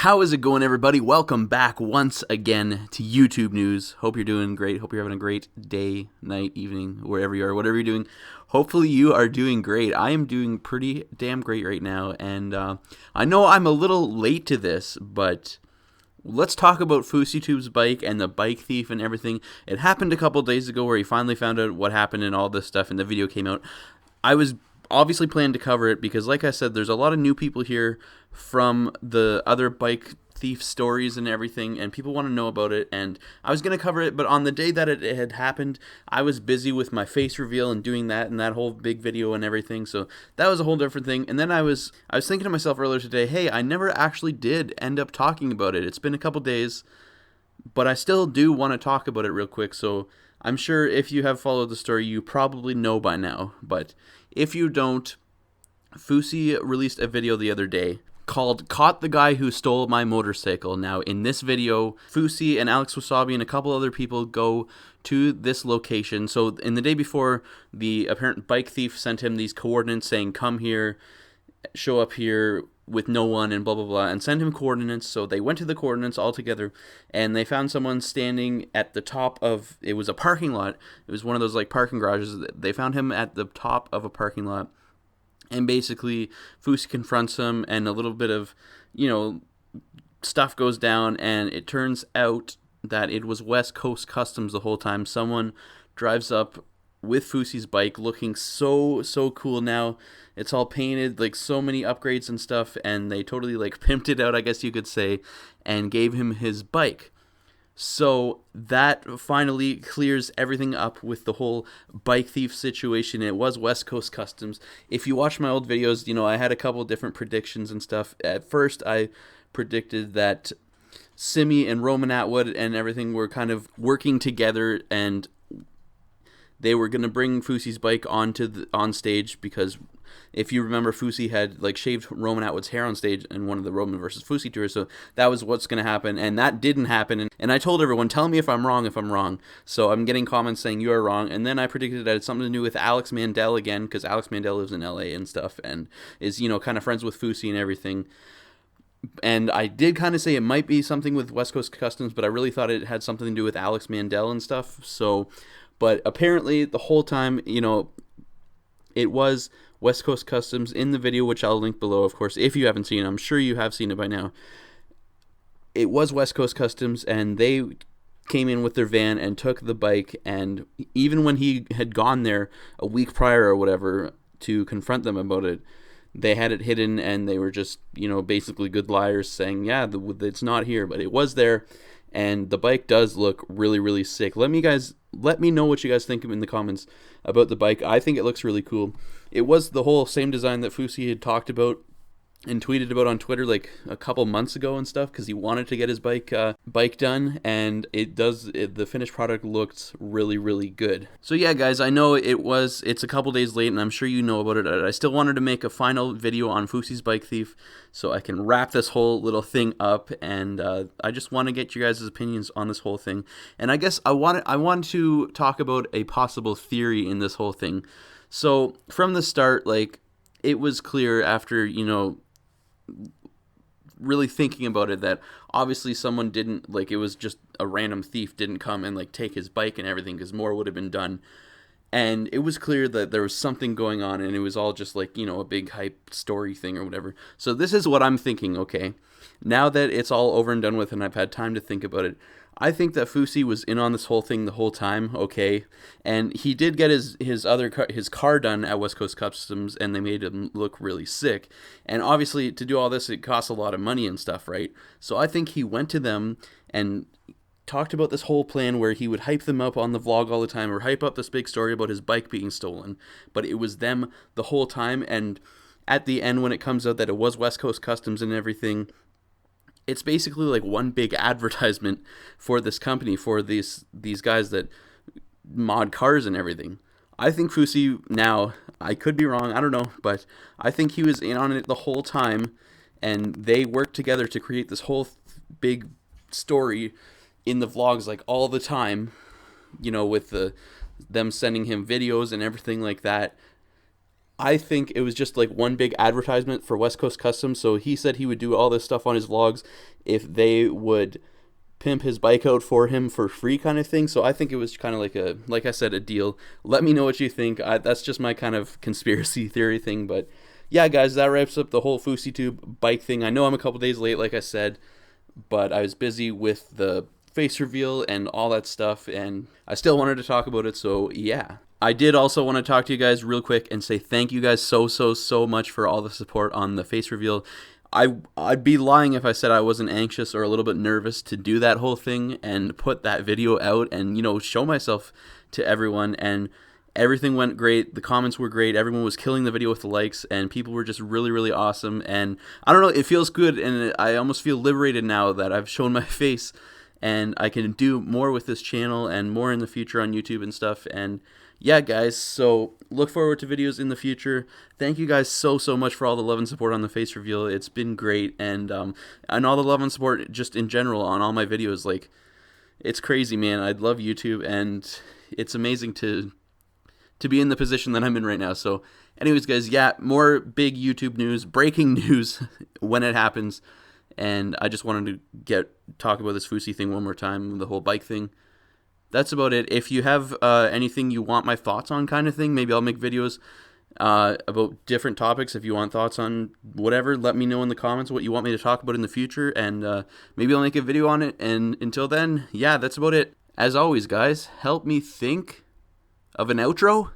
How is it going, everybody? Welcome back once again to YouTube News. Hope you're doing great. Hope you're having a great day, night, evening, wherever you are, whatever you're doing. Hopefully you are doing great. I am doing pretty damn great right now, and I know I'm a little late to this, but let's talk about fouseytube's bike and the bike thief and everything. It happened a couple days ago where he finally found out what happened and all this stuff, and the video came out. I was obviously planning to cover it because, like I said, there's a lot of new people here from the other bike thief stories and everything, and people want to know about it, and I was going to cover it, but on the day that it had happened, I was busy with my face reveal and doing that and that whole big video and everything, so that was a whole different thing. And then I was thinking to myself earlier today, hey, I never actually did end up talking about it. It's been a couple days, but I still do want to talk about it real quick. So I'm sure if you have followed the story, you probably know by now, but if you don't, Fousey released a video the other day called "Caught the Guy Who Stole My Motorcycle." Now, in this video, Fousey and Alex Wasabi and a couple other people go to this location. So in the day before, the apparent bike thief sent him these coordinates saying, come here, show up here with no one, and blah blah blah, and send him coordinates. So they went to the coordinates all together, and they found someone standing at the top of, it was a parking lot, it was one of those like parking garages. They found him at the top of a parking lot, and basically Fousey confronts him, and a little bit of, stuff goes down, and it turns out that it was West Coast Customs the whole time. Someone drives up with Fousey's bike looking so cool now. It's all painted, like so many upgrades and stuff, and they totally like pimped it out, I guess you could say, and gave him his bike. So that finally clears everything up with the whole bike thief situation. It was West Coast Customs. If you watch my old videos, I had a couple different predictions and stuff. At first, I predicted that Simi and Roman Atwood and everything were kind of working together, and they were going to bring Fousey's bike on stage, because if you remember, Fousey had like shaved Roman Atwood's hair on stage in one of the Roman versus Fousey tours, so that was what's going to happen, and that didn't happen. And I told everyone, tell me if I'm wrong. So I'm getting comments saying you are wrong, and then I predicted that it's something to do with Alex Mandel again, because Alex Mandel lives in LA and stuff, and is kind of friends with Fousey and everything. And I did kind of say it might be something with West Coast Customs, but I really thought it had something to do with Alex Mandel and stuff. So, but apparently the whole time, it was West Coast Customs in the video, which I'll link below, of course, if you haven't seen it. I'm sure you have seen it by now. It was West Coast Customs, and they came in with their van and took the bike, and even when he had gone there a week prior or whatever to confront them about it, they had it hidden, and they were just, basically good liars saying, yeah, it's not here, but it was there, and the bike does look really, really sick. Let me know what you guys think in the comments about the bike. I think it looks really cool. It was the whole same design that Fousey had talked about and tweeted about on Twitter like a couple months ago and stuff, because he wanted to get his bike done, and the finished product looked really, really good. So yeah, guys, I know it's a couple days late, and I'm sure you know about it. I still wanted to make a final video on Fousey's bike thief so I can wrap this whole little thing up, and I just want to get you guys' opinions on this whole thing. And I guess I want to talk about a possible theory in this whole thing. So from the start, like, it was clear after, really thinking about it, that obviously someone didn't, like, it was just a random thief didn't come and like take his bike and everything, because more would have been done. And it was clear that there was something going on, and it was all just like, a big hype story thing or whatever. So this is what I'm thinking, okay? Now that it's all over and done with and I've had time to think about it, I think that Fousey was in on this whole thing the whole time, okay? And he did get his car done at West Coast Customs, and they made him look really sick. And obviously, to do all this, it costs a lot of money and stuff, right? So I think he went to them and talked about this whole plan where he would hype them up on the vlog all the time, or hype up this big story about his bike being stolen. But it was them the whole time, and at the end, when it comes out that it was West Coast Customs and everything, it's basically like one big advertisement for this company, for these guys that mod cars and everything. I think Fousey, now, I could be wrong, I don't know, but I think he was in on it the whole time, and they worked together to create this whole big story in the vlogs, like, all the time, with them sending him videos and everything like that. I think it was just like one big advertisement for West Coast Customs. So he said he would do all this stuff on his vlogs if they would pimp his bike out for him for free, kind of thing. So I think it was kind of like I said, a deal. Let me know what you think. That's just my kind of conspiracy theory thing. But yeah, guys, that wraps up the whole Fousey'sTube bike thing. I know I'm a couple days late, like I said, but I was busy with the face reveal and all that stuff, and I still wanted to talk about it. So yeah, I did also want to talk to you guys real quick and say thank you guys so much for all the support on the face reveal. I'd be lying if I said I wasn't anxious or a little bit nervous to do that whole thing and put that video out and, you know, show myself to everyone. And everything went great. The comments were great. Everyone was killing the video with the likes, and people were just really awesome. And I don't know, it feels good, and I almost feel liberated now that I've shown my face, and I can do more with this channel and more in the future on YouTube and stuff. And yeah, guys, so look forward to videos in the future. Thank you guys so much for all the love and support on the face reveal. It's been great, and all the love and support just in general on all my videos. Like, it's crazy, man. I love YouTube, and it's amazing to be in the position that I'm in right now. So anyways, guys, yeah, more big YouTube news, breaking news when it happens. And I just wanted to talk about this Fousey thing one more time, the whole bike thing. That's about it. If you have anything you want my thoughts on, kind of thing, maybe I'll make videos about different topics. If you want thoughts on whatever, let me know in the comments what you want me to talk about in the future, and maybe I'll make a video on it. And until then, yeah, that's about it. As always, guys, help me think of an outro.